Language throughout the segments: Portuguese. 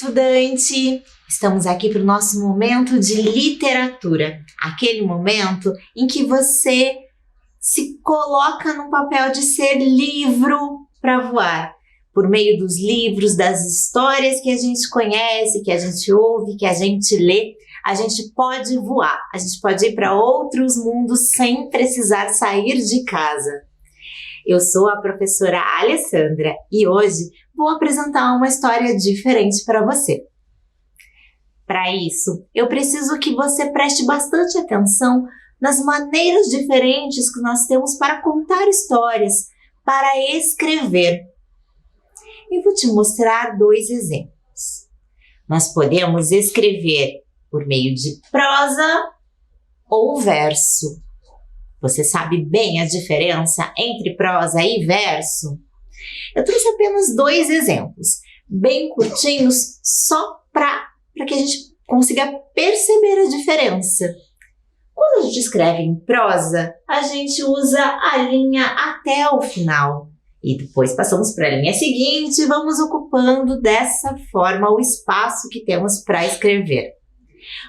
estudante! Estamos aqui para o nosso momento de literatura, aquele momento em que você se coloca no papel de ser livro para voar. Por meio dos livros, das histórias que a gente conhece, que a gente ouve, que a gente lê, a gente pode voar, a gente pode ir para outros mundos sem precisar sair de casa. Eu sou a professora Alessandra e hoje vou apresentar uma história diferente para você. Para isso, eu preciso que você preste bastante atenção nas maneiras diferentes que nós temos para contar histórias, para escrever. Eu vou te mostrar dois exemplos. Nós podemos escrever por meio de prosa ou verso. Você sabe bem a diferença entre prosa e verso? Eu trouxe apenas dois exemplos, bem curtinhos, só para que a gente consiga perceber a diferença. Quando a gente escreve em prosa, a gente usa a linha até o final. E depois passamos para a linha seguinte e vamos ocupando dessa forma o espaço que temos para escrever.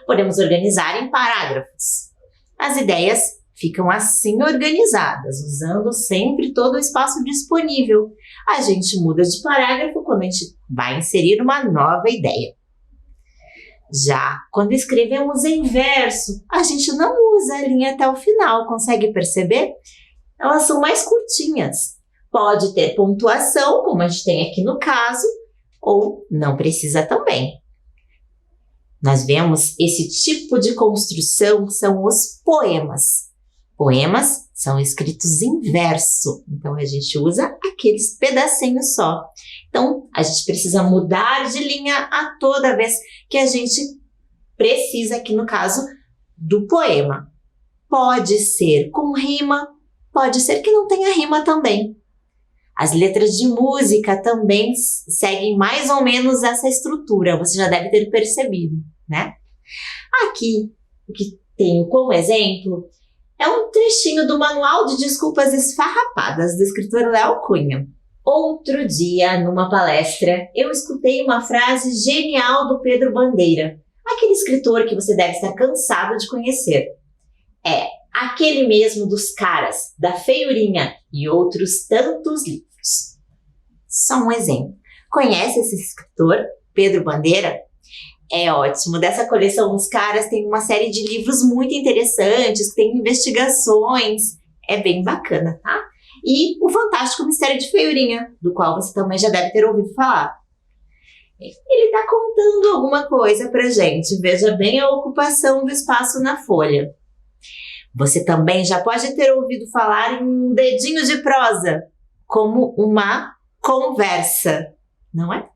Podemos organizar em parágrafos. As ideias ficam assim organizadas, usando sempre todo o espaço disponível. A gente muda de parágrafo quando a gente vai inserir uma nova ideia. Já quando escrevemos em verso, a gente não usa a linha até o final, consegue perceber? Elas são mais curtinhas. Pode ter pontuação, como a gente tem aqui no caso, ou não precisa também. Nós vemos esse tipo de construção são os poemas. Poemas são escritos em verso, então a gente usa aqueles pedacinhos só. Então, a gente precisa mudar de linha a toda vez que a gente precisa, aqui no caso, do poema. Pode ser com rima, pode ser que não tenha rima também. As letras de música também seguem mais ou menos essa estrutura, você já deve ter percebido, né? Aqui, o que tenho como exemplo é um trechinho do Manual de Desculpas Esfarrapadas, do escritor Léo Cunha. Outro dia, numa palestra, eu escutei uma frase genial do Pedro Bandeira, aquele escritor que você deve estar cansado de conhecer. É aquele mesmo dos caras, da feiurinha e outros tantos livros. Só um exemplo. Conhece esse escritor, Pedro Bandeira? É ótimo. Dessa coleção Os Caras tem uma série de livros muito interessantes, que tem investigações. É bem bacana, tá? E o Fantástico Mistério de Feiurinha, do qual você também já deve ter ouvido falar. Ele está contando alguma coisa pra gente. Veja bem a ocupação do espaço na folha. Você também já pode ter ouvido falar em um dedinho de prosa, como uma conversa, não é?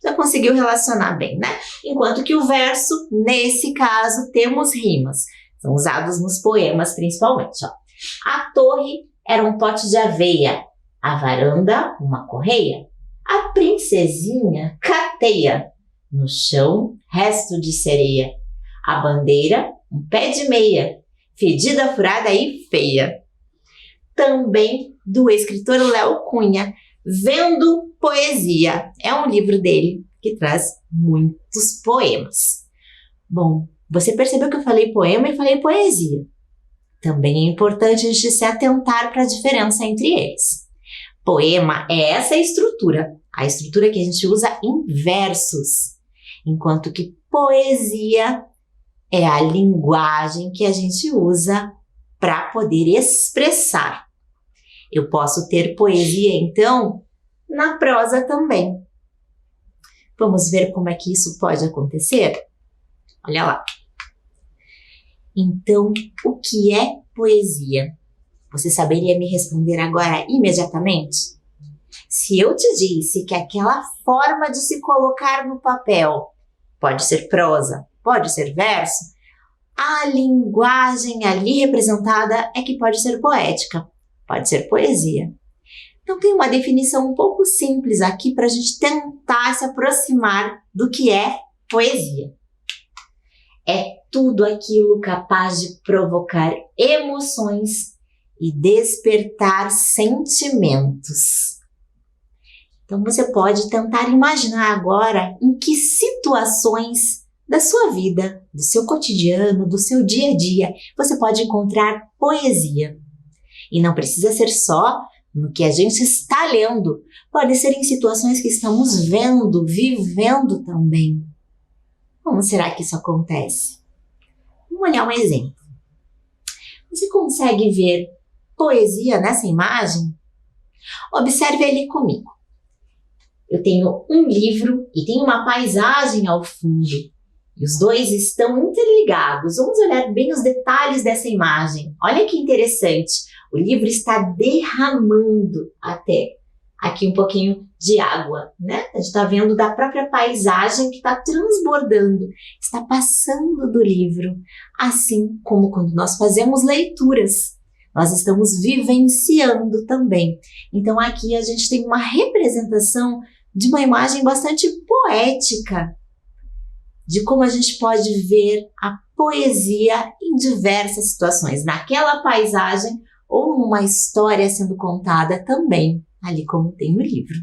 Já conseguiu relacionar bem, né? Enquanto que o verso, nesse caso, temos rimas. São usados nos poemas, principalmente. Ó. A torre era um pote de aveia, a varanda, uma correia. A princesinha, cateia. No chão, resto de sereia. A bandeira, um pé de meia. Fedida, furada e feia. Também do escritor Léo Cunha, Vendo Poesia. É um livro dele que traz muitos poemas. Bom, você percebeu que eu falei poema e falei poesia. Também é importante a gente se atentar para a diferença entre eles. Poema é essa estrutura, a estrutura que a gente usa em versos, enquanto que poesia é a linguagem que a gente usa para poder expressar. Eu posso ter poesia, então, na prosa também. Vamos ver como é que isso pode acontecer? Olha lá. Então, o que é poesia? Você saberia me responder agora imediatamente? Se eu te disse que aquela forma de se colocar no papel pode ser prosa, pode ser verso, a linguagem ali representada é que pode ser poética, pode ser poesia. Então tem uma definição um pouco simples aqui para a gente tentar se aproximar do que é poesia. É tudo aquilo capaz de provocar emoções e despertar sentimentos. Então você pode tentar imaginar agora em que situações da sua vida, do seu cotidiano, do seu dia a dia, você pode encontrar poesia. E não precisa ser só no que a gente está lendo, pode ser em situações que estamos vendo, vivendo também. Como será que isso acontece? Vamos olhar um exemplo. Você consegue ver poesia nessa imagem? Observe ali comigo. Eu tenho um livro e tem uma paisagem ao fundo. E os dois estão interligados. Vamos olhar bem os detalhes dessa imagem. Olha que interessante. O livro está derramando até aqui um pouquinho de água, né? A gente está vendo da própria paisagem que está transbordando, está passando do livro. Assim como quando nós fazemos leituras, nós estamos vivenciando também. Então aqui a gente tem uma representação de uma imagem bastante poética, de como a gente pode ver a poesia em diversas situações, naquela paisagem ou numa história sendo contada também, ali como tem no livro.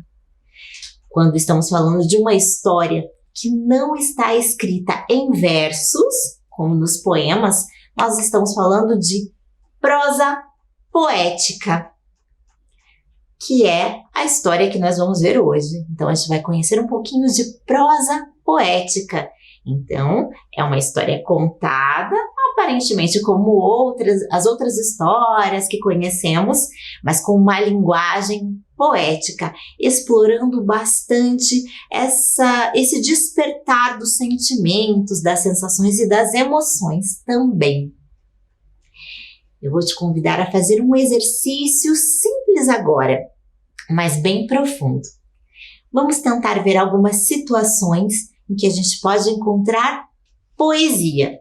Quando estamos falando de uma história que não está escrita em versos, como nos poemas, nós estamos falando de prosa poética, que é a história que nós vamos ver hoje. Então a gente vai conhecer um pouquinho de prosa poética. Então, é uma história contada, aparentemente como as outras histórias que conhecemos, mas com uma linguagem poética, explorando bastante esse despertar dos sentimentos, das sensações e das emoções também. Eu vou te convidar a fazer um exercício simples agora, mas bem profundo. Vamos tentar ver algumas situações em que a gente pode encontrar poesia.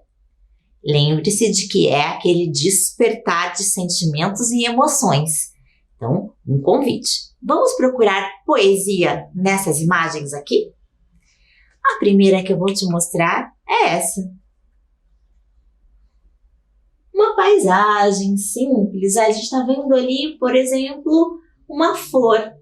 Lembre-se de que é aquele despertar de sentimentos e emoções. Então, um convite. Vamos procurar poesia nessas imagens aqui? A primeira que eu vou te mostrar é essa. Uma paisagem simples. A gente está vendo ali, por exemplo, uma flor.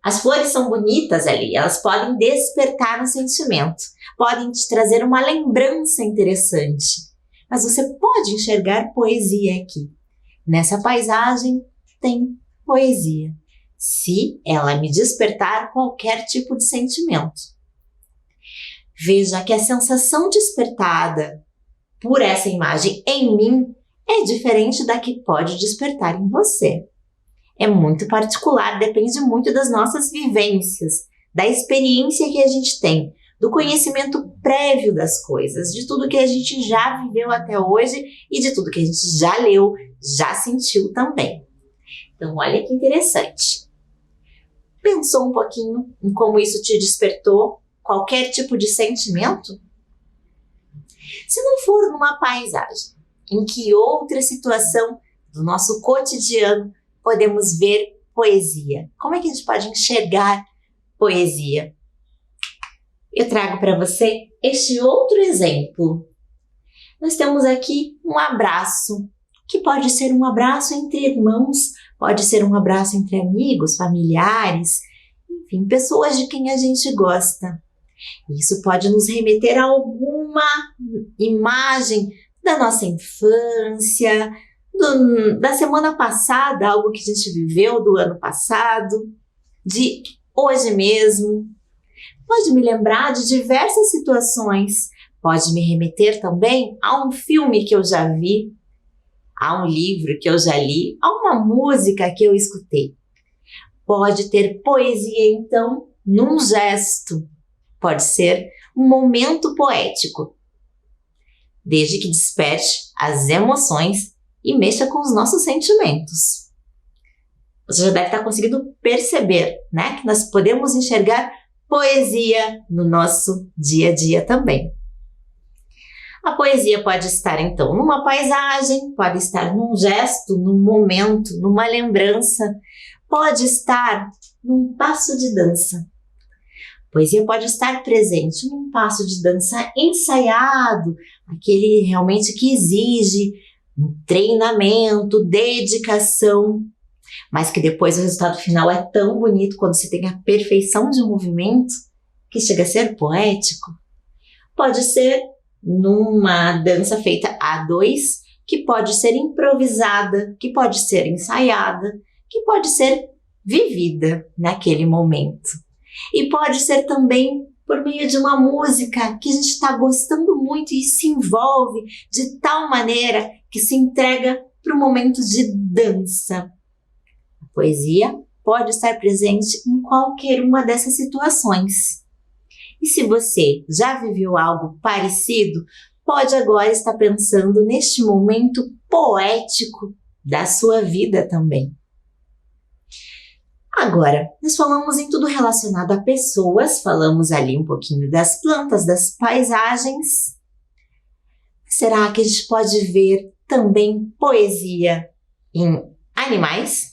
As flores são bonitas ali, elas podem despertar um sentimento, podem te trazer uma lembrança interessante. Mas você pode enxergar poesia aqui. Nessa paisagem tem poesia, se ela me despertar qualquer tipo de sentimento. Veja que a sensação despertada por essa imagem em mim é diferente da que pode despertar em você. É muito particular, depende muito das nossas vivências, da experiência que a gente tem, do conhecimento prévio das coisas, de tudo que a gente já viveu até hoje e de tudo que a gente já leu, já sentiu também. Então, olha que interessante. Pensou um pouquinho em como isso te despertou qualquer tipo de sentimento? Se não for numa paisagem, em que outra situação do nosso cotidiano podemos ver poesia? Como é que a gente pode enxergar poesia? Eu trago para você este outro exemplo. Nós temos aqui um abraço, que pode ser um abraço entre irmãos, pode ser um abraço entre amigos, familiares, enfim, pessoas de quem a gente gosta. Isso pode nos remeter a alguma imagem da nossa infância, da semana passada, algo que a gente viveu do ano passado, de hoje mesmo. Pode me lembrar de diversas situações, pode me remeter também a um filme que eu já vi, a um livro que eu já li, a uma música que eu escutei. Pode ter poesia, então, num gesto. Pode ser um momento poético, desde que desperte as emoções e mexa com os nossos sentimentos. Você já deve estar conseguindo perceber, né, que nós podemos enxergar poesia no nosso dia a dia também. A poesia pode estar, então, numa paisagem, pode estar num gesto, num momento, numa lembrança, pode estar num passo de dança. Poesia pode estar presente num passo de dança ensaiado, aquele realmente que exige um treinamento, dedicação. mas que depois o resultado final é tão bonito quando se tem a perfeição de um movimento que chega a ser poético. Pode ser numa dança feita a dois, que pode ser improvisada, que pode ser ensaiada, que pode ser vivida naquele momento. E pode ser também por meio de uma música que a gente está gostando muito e se envolve de tal maneira que se entrega para o momento de dança. A poesia pode estar presente em qualquer uma dessas situações. E se você já viveu algo parecido, pode agora estar pensando neste momento poético da sua vida também. Agora, nós falamos em tudo relacionado a pessoas, falamos ali um pouquinho das plantas, das paisagens. Será que a gente pode ver também poesia em animais?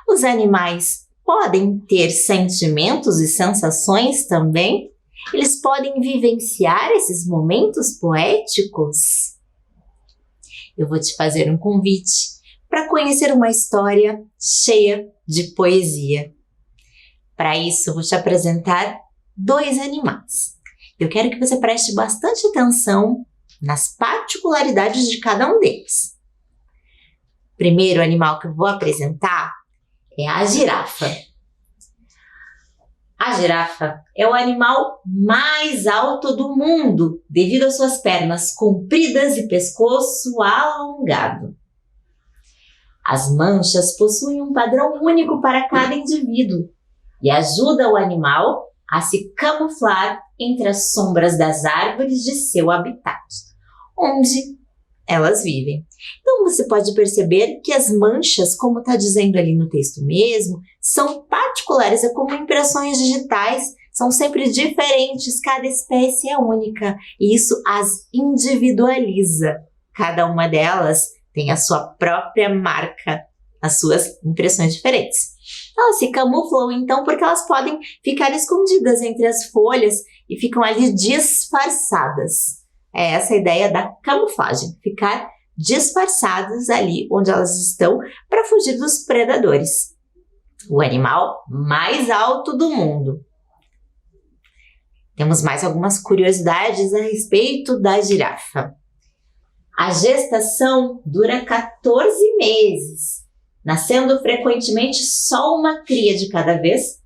Os animais podem ter sentimentos e sensações também? Eles podem vivenciar esses momentos poéticos? Eu vou te fazer um convite para conhecer uma história cheia de poesia. Para isso, eu vou te apresentar 2 animais. Eu quero que você preste bastante atenção nas particularidades de cada um deles. O primeiro animal que eu vou apresentar é a girafa. A girafa é o animal mais alto do mundo devido às suas pernas compridas e pescoço alongado. As manchas possuem um padrão único para cada indivíduo e ajuda o animal a se camuflar entre as sombras das árvores de seu habitat, onde elas vivem. Então você pode perceber que as manchas, como está dizendo ali no texto mesmo, são particulares, é como impressões digitais, são sempre diferentes, cada espécie é única e isso as individualiza. Cada uma delas tem a sua própria marca, as suas impressões diferentes. Elas se camuflam então porque elas podem ficar escondidas entre as folhas e ficam ali disfarçadas. É essa a ideia da camuflagem, ficar disfarçadas ali onde elas estão para fugir dos predadores. O animal mais alto do mundo. Temos mais algumas curiosidades a respeito da girafa. A gestação dura 14 meses, nascendo frequentemente só uma cria de cada vez,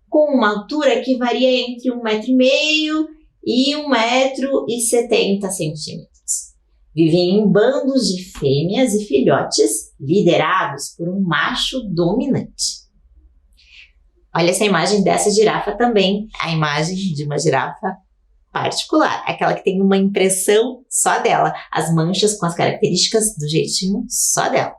com uma altura que varia entre 1,5 m e 1,70 m. Vivem em bandos de fêmeas e filhotes liderados por um macho dominante. Olha essa imagem dessa girafa também, a imagem de uma girafa particular, aquela que tem uma impressão só dela, as manchas com as características do jeitinho só dela.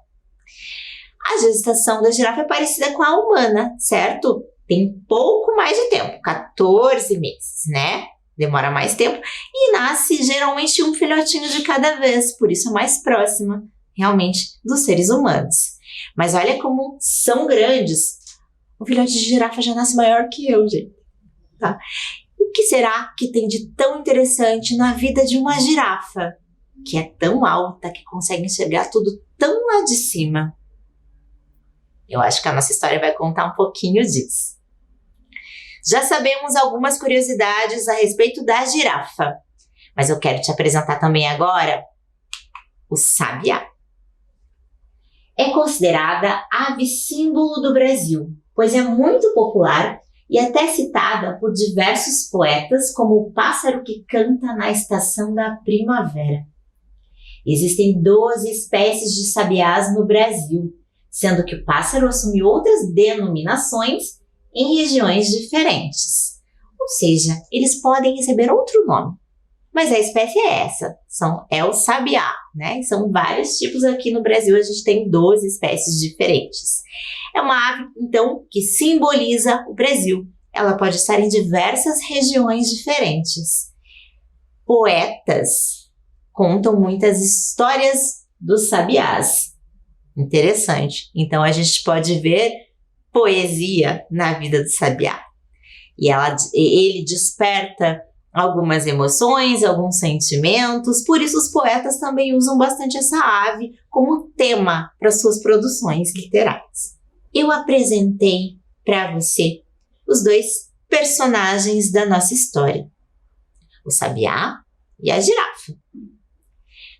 A gestação da girafa é parecida com a humana, certo? Tem pouco mais de tempo, 14 meses, né? Demora mais tempo e nasce geralmente um filhotinho de cada vez, por isso é mais próxima realmente dos seres humanos. Mas olha como são grandes. O filhote de girafa já nasce maior que eu, gente. Tá? O que será que tem de tão interessante na vida de uma girafa, que é tão alta, que consegue enxergar tudo tão lá de cima? Eu acho que a nossa história vai contar um pouquinho disso. Já sabemos algumas curiosidades a respeito da girafa, mas eu quero te apresentar também agora o sabiá. É considerada ave símbolo do Brasil, pois é muito popular e até citada por diversos poetas como o pássaro que canta na estação da primavera. Existem 12 espécies de sabiás no Brasil, sendo que o pássaro assume outras denominações em regiões diferentes. Ou seja, eles podem receber outro nome. Mas a espécie é essa, é o sabiá, né? São vários tipos aqui no Brasil, a gente tem 12 espécies diferentes. É uma ave, então, que simboliza o Brasil. Ela pode estar em diversas regiões diferentes. Poetas contam muitas histórias dos sabiás. Interessante. Então, a gente pode ver poesia na vida do sabiá. E ele desperta algumas emoções, alguns sentimentos, por isso os poetas também usam bastante essa ave como tema para suas produções literárias. Eu apresentei para você os dois personagens da nossa história, o sabiá e a girafa.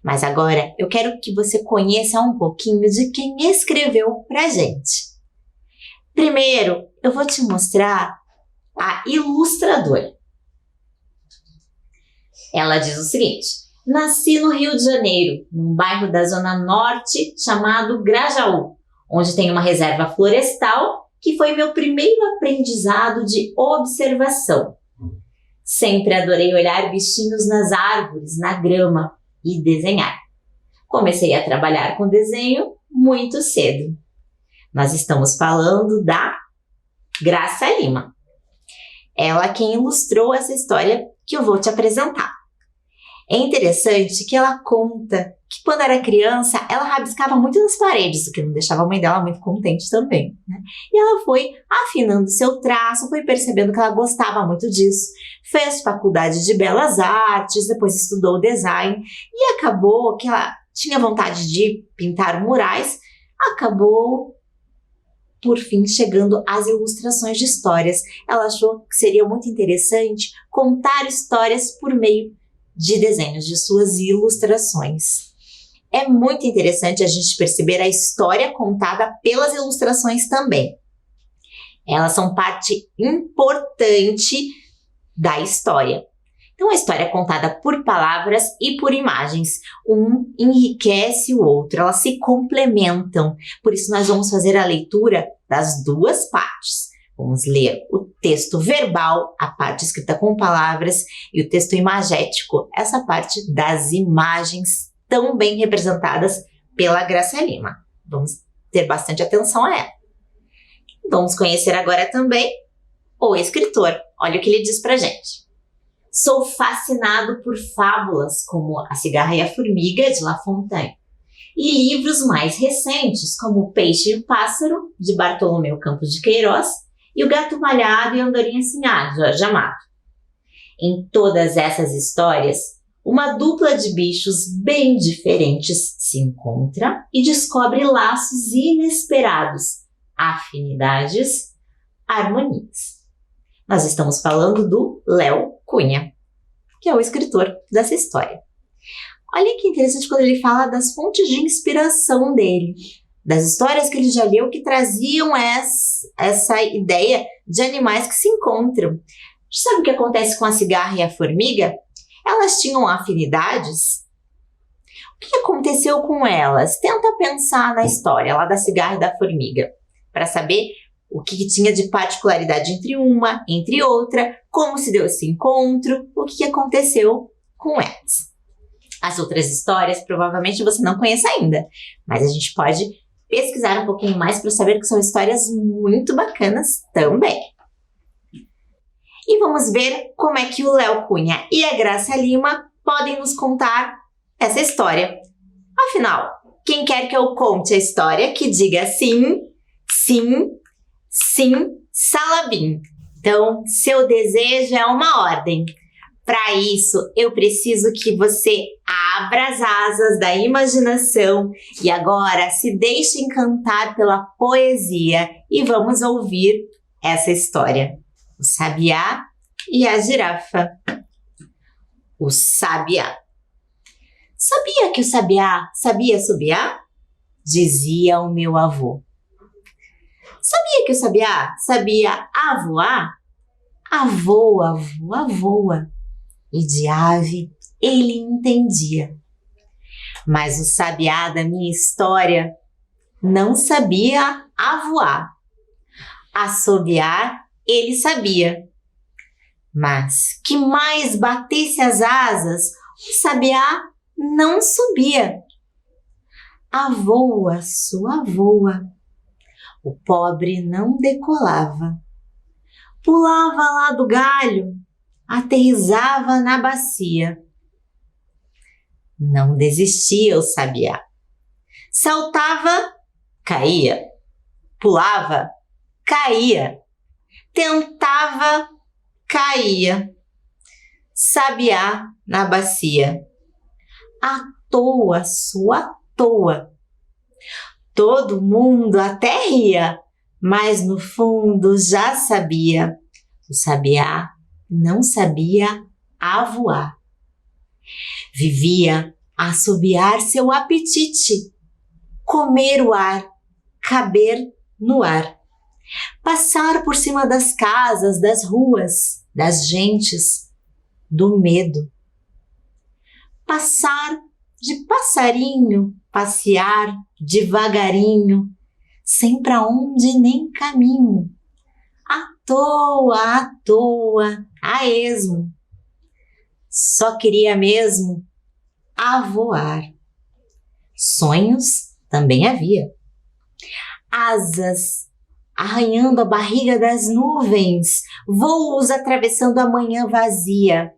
Mas agora eu quero que você conheça um pouquinho de quem escreveu para a gente. Primeiro, eu vou te mostrar a ilustradora. Ela diz o seguinte: nasci no Rio de Janeiro, num bairro da Zona Norte chamado Grajaú, onde tem uma reserva florestal que foi meu primeiro aprendizado de observação. Sempre adorei olhar bichinhos nas árvores, na grama e desenhar. Comecei a trabalhar com desenho muito cedo. Nós estamos falando da Graça Lima. Ela quem ilustrou essa história que eu vou te apresentar. É interessante que ela conta que quando era criança, ela rabiscava muito nas paredes, o que não deixava a mãe dela muito contente também, né? E ela foi afinando seu traço, foi percebendo que ela gostava muito disso, fez faculdade de belas artes, depois estudou design e acabou que ela tinha vontade de pintar murais, acabou por fim chegando às ilustrações de histórias. Ela achou que seria muito interessante contar histórias por meio de desenhos, de suas ilustrações. É muito interessante a gente perceber a história contada pelas ilustrações também. Elas são parte importante da história. Então, a história é contada por palavras e por imagens. Um enriquece o outro, elas se complementam. Por isso, nós vamos fazer a leitura das duas partes. Vamos ler o texto verbal, a parte escrita com palavras, e o texto imagético, essa parte das imagens tão bem representadas pela Graça Lima. Vamos ter bastante atenção a ela. Vamos conhecer agora também o escritor. Olha o que ele diz pra gente. Sou fascinado por fábulas como A Cigarra e a Formiga, de La Fontaine, e livros mais recentes como O Peixe e o Pássaro, de Bartolomeu Campos de Queiroz, e O Gato Malhado e Andorinha Sinhá, de Jorge Amado. Em todas essas histórias, uma dupla de bichos bem diferentes se encontra e descobre laços inesperados, afinidades, harmonias. Nós estamos falando do Léo Cunha, que é o escritor dessa história. Olha que interessante quando ele fala das fontes de inspiração dele, das histórias que ele já leu que traziam essa ideia de animais que se encontram. Sabe o que acontece com a cigarra e a formiga? Elas tinham afinidades. O que aconteceu com elas? Tenta pensar na história lá da cigarra e da formiga, para saber o que tinha de particularidade entre uma, entre outra, como se deu esse encontro, o que aconteceu com elas. As outras histórias provavelmente você não conhece ainda, mas a gente pode pesquisar um pouquinho mais para saber que são histórias muito bacanas também. E vamos ver como é que o Léo Cunha e a Graça Lima podem nos contar essa história. Afinal, quem quer que eu conte a história, que diga sim, sim, sim, Salabim. Então, seu desejo é uma ordem. Para isso, eu preciso que você abra as asas da imaginação e agora se deixe encantar pela poesia e vamos ouvir essa história. O sabiá e a girafa. O sabiá. Sabia que o sabiá sabia assobiar? Dizia o meu avô. Sabia que o sabiá sabia avoar? Avoa, voa, voa. E de ave ele entendia. Mas o sabiá da minha história não sabia avoar. Assobiar ele sabia. Mas que mais batesse as asas, o sabiá não subia. Avoa, sua voa. O pobre não decolava. Pulava lá do galho, aterrissava na bacia. Não desistia o sabiá. Saltava, caía. Pulava, caía. Tentava, caía. Sabiá na bacia. À toa, sua à toa. Todo mundo até ria, mas no fundo já sabia. O sabiá não sabia a voar. Vivia a assobiar seu apetite, comer o ar, caber no ar, passar por cima das casas, das ruas, das gentes, do medo. Passar de passarinho, passear devagarinho, sem pra onde nem caminho, à toa, a esmo. Só queria mesmo a voar. Sonhos também havia. Asas arranhando a barriga das nuvens, voos atravessando a manhã vazia.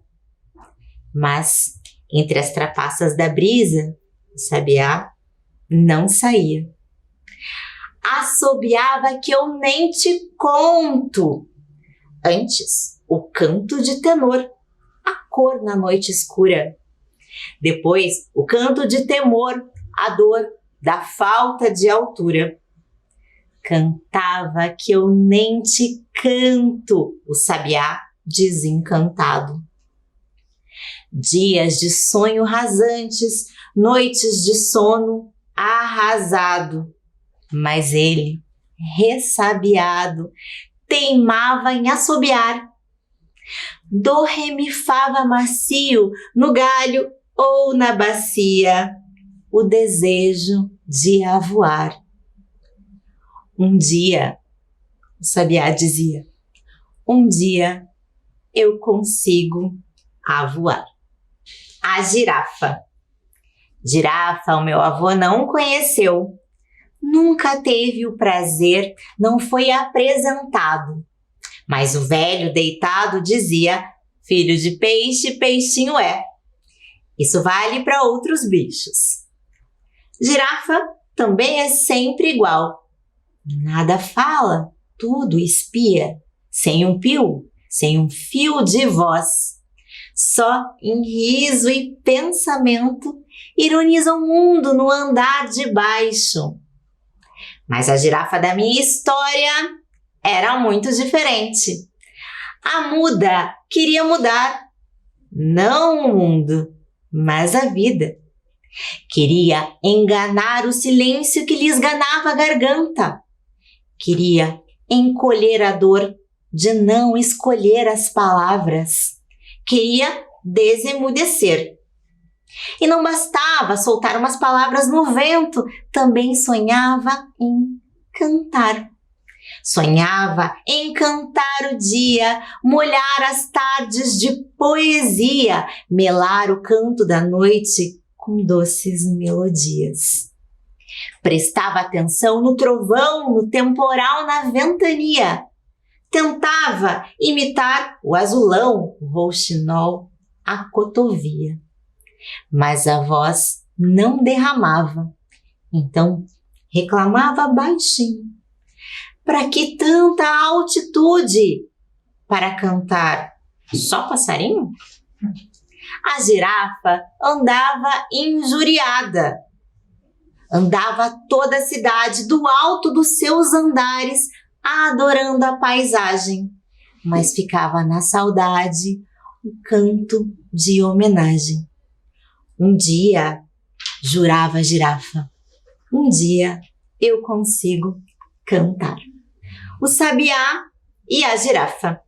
Mas entre as trapaças da brisa, o sabiá não saía. Assobiava que eu nem te conto. Antes, o canto de tenor, a cor na noite escura. Depois, o canto de temor, a dor da falta de altura. Cantava que eu nem te canto, o sabiá desencantado. Dias de sonho rasantes, noites de sono arrasado. Mas ele, ressabiado, teimava em assobiar. Do remifava macio no galho ou na bacia, o desejo de avoar. Um dia, o sabiá dizia, um dia eu consigo voar. A girafa. Girafa o meu avô não conheceu. Nunca teve o prazer, não foi apresentado. Mas o velho deitado dizia, filho de peixe, peixinho é. Isso vale para outros bichos. Girafa também é sempre igual. Nada fala, tudo espia, sem um pio, sem um fio de voz. Só em riso e pensamento ironiza o mundo no andar de baixo. Mas a girafa da minha história era muito diferente. A muda queria mudar, não o mundo, mas a vida. Queria enganar o silêncio que lhe esganava a garganta. Queria encolher a dor de não escolher as palavras. Queria desemudecer. E não bastava soltar umas palavras no vento, também sonhava em cantar. Sonhava em cantar o dia, molhar as tardes de poesia, melar o canto da noite com doces melodias. Prestava atenção no trovão, no temporal, na ventania. Tentava imitar o azulão, o rouxinol, a cotovia. Mas a voz não derramava, então reclamava baixinho. Para que tanta altitude? Para cantar só passarinho? A girafa andava injuriada. Andava toda a cidade do alto dos seus andares, adorando a paisagem, mas ficava na saudade o canto de homenagem. Um dia, jurava a girafa, um dia eu consigo cantar. O sabiá e a girafa.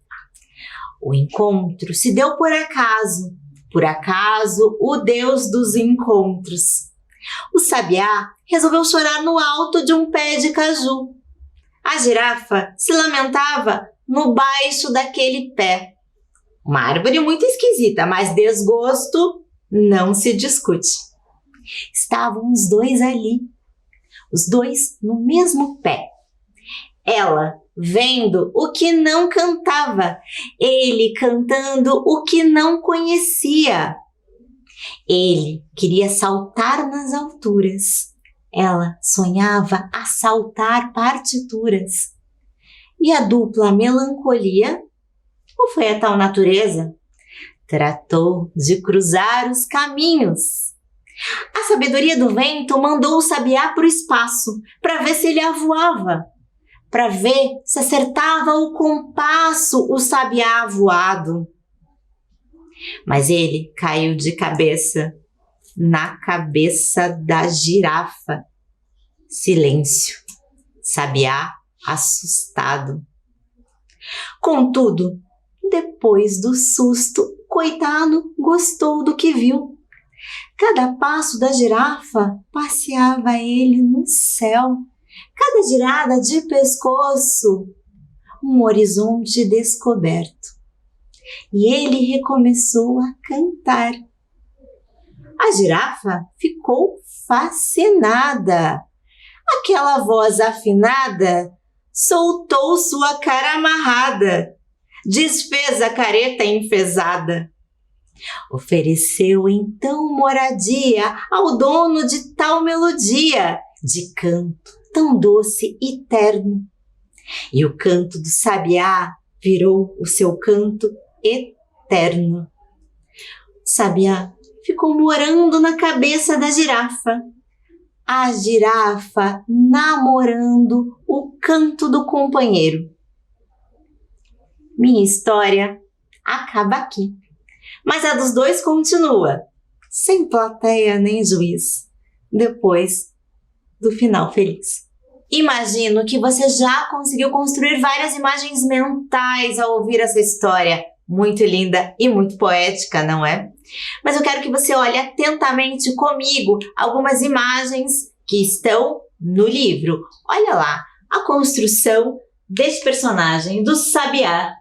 O encontro se deu por acaso o Deus dos encontros. O sabiá resolveu chorar no alto de um pé de caju. A girafa se lamentava no baixo daquele pé. Uma árvore muito esquisita, mas desgosto não se discute. Estavam os dois ali, os dois no mesmo pé. Ela vendo o que não cantava, ele cantando o que não conhecia. Ele queria saltar nas alturas, ela sonhava a saltar partituras. E a dupla melancolia, ou foi a tal natureza, tratou de cruzar os caminhos. A sabedoria do vento mandou o sabiá para o espaço para ver se ele avoava, para ver se acertava o compasso o sabiá avoado. Mas ele caiu de cabeça na cabeça da girafa. Silêncio. Sabiá assustado. Contudo, depois do susto, coitado gostou do que viu. Cada passo da girafa passeava ele no céu. Cada girada de pescoço, um horizonte descoberto. E ele recomeçou a cantar. A girafa ficou fascinada. Aquela voz afinada soltou sua cara amarrada, desfez a careta enfesada. Ofereceu então moradia ao dono de tal melodia, de canto tão doce e terno. E o canto do sabiá virou o seu canto eterno. O sabiá ficou morando na cabeça da girafa. A girafa namorando o canto do companheiro. Minha história acaba aqui, mas a dos dois continua, sem plateia nem juiz, depois do final feliz. Imagino que você já conseguiu construir várias imagens mentais ao ouvir essa história, muito linda e muito poética, não é? Mas eu quero que você olhe atentamente comigo algumas imagens que estão no livro. Olha lá, a construção desse personagem, do sabiá.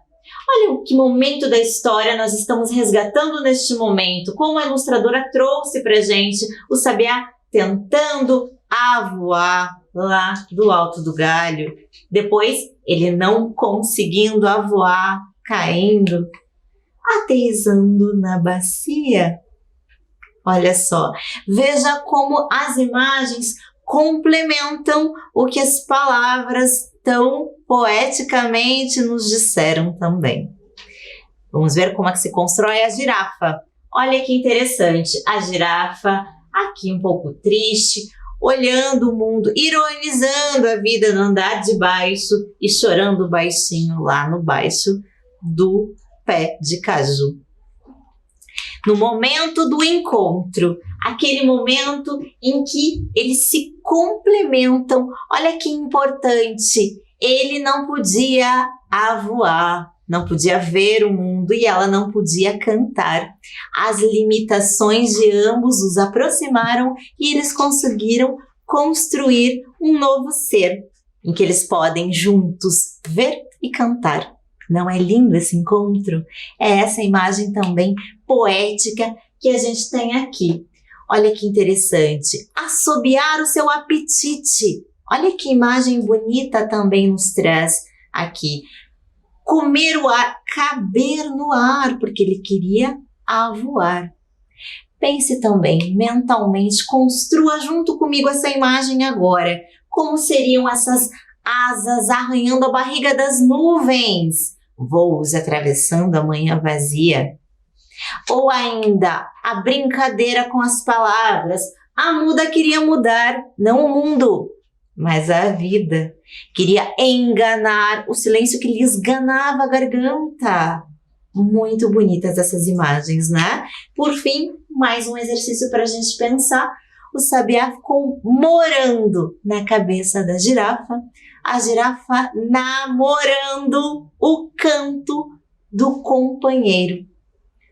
Olha que momento da história nós estamos resgatando neste momento, como a ilustradora trouxe pra gente o sabiá tentando avoar lá do alto do galho. Depois, ele não conseguindo avoar, caindo, aterrissando na bacia. Olha só, veja como as imagens complementam o que as palavras tão poeticamente nos disseram também. Vamos ver como é que se constrói a girafa. Olha que interessante, a girafa aqui um pouco triste, olhando o mundo, ironizando a vida no andar de baixo e chorando baixinho lá no baixo do pé de caju. No momento do encontro, aquele momento em que eles se complementam, olha que importante, ele não podia avoar, não podia ver o mundo e ela não podia cantar. As limitações de ambos os aproximaram e eles conseguiram construir um novo ser, em que eles podem juntos ver e cantar. Não é lindo esse encontro? É essa imagem também poética que a gente tem aqui. Olha que interessante. Assobiar o seu apetite. Olha que imagem bonita também nos traz aqui. Comer o ar, caber no ar, porque ele queria voar. Pense também mentalmente, construa junto comigo essa imagem agora. Como seriam essas asas arranhando a barriga das nuvens? Voos atravessando a manhã vazia. Ou ainda, a brincadeira com as palavras. A muda queria mudar, não o mundo, mas a vida. Queria enganar, o silêncio que lhe esganava a garganta. Muito bonitas essas imagens, né? Por fim, mais um exercício para a gente pensar. O sabiá ficou morando na cabeça da girafa, a girafa namorando o canto do companheiro.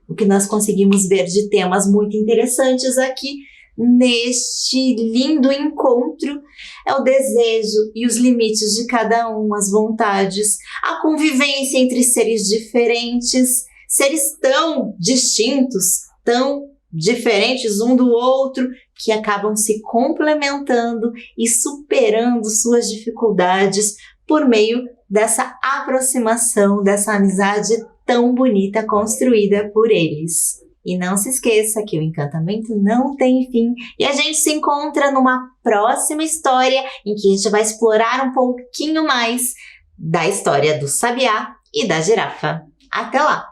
O que nós conseguimos ver de temas muito interessantes aqui neste lindo encontro é o desejo e os limites de cada um, as vontades, a convivência entre seres diferentes, seres tão distintos, tão diferentes um do outro, que acabam se complementando e superando suas dificuldades por meio dessa aproximação, dessa amizade tão bonita construída por eles. E não se esqueça que o encantamento não tem fim e a gente se encontra numa próxima história em que a gente vai explorar um pouquinho mais da história do sabiá e da girafa. Até lá!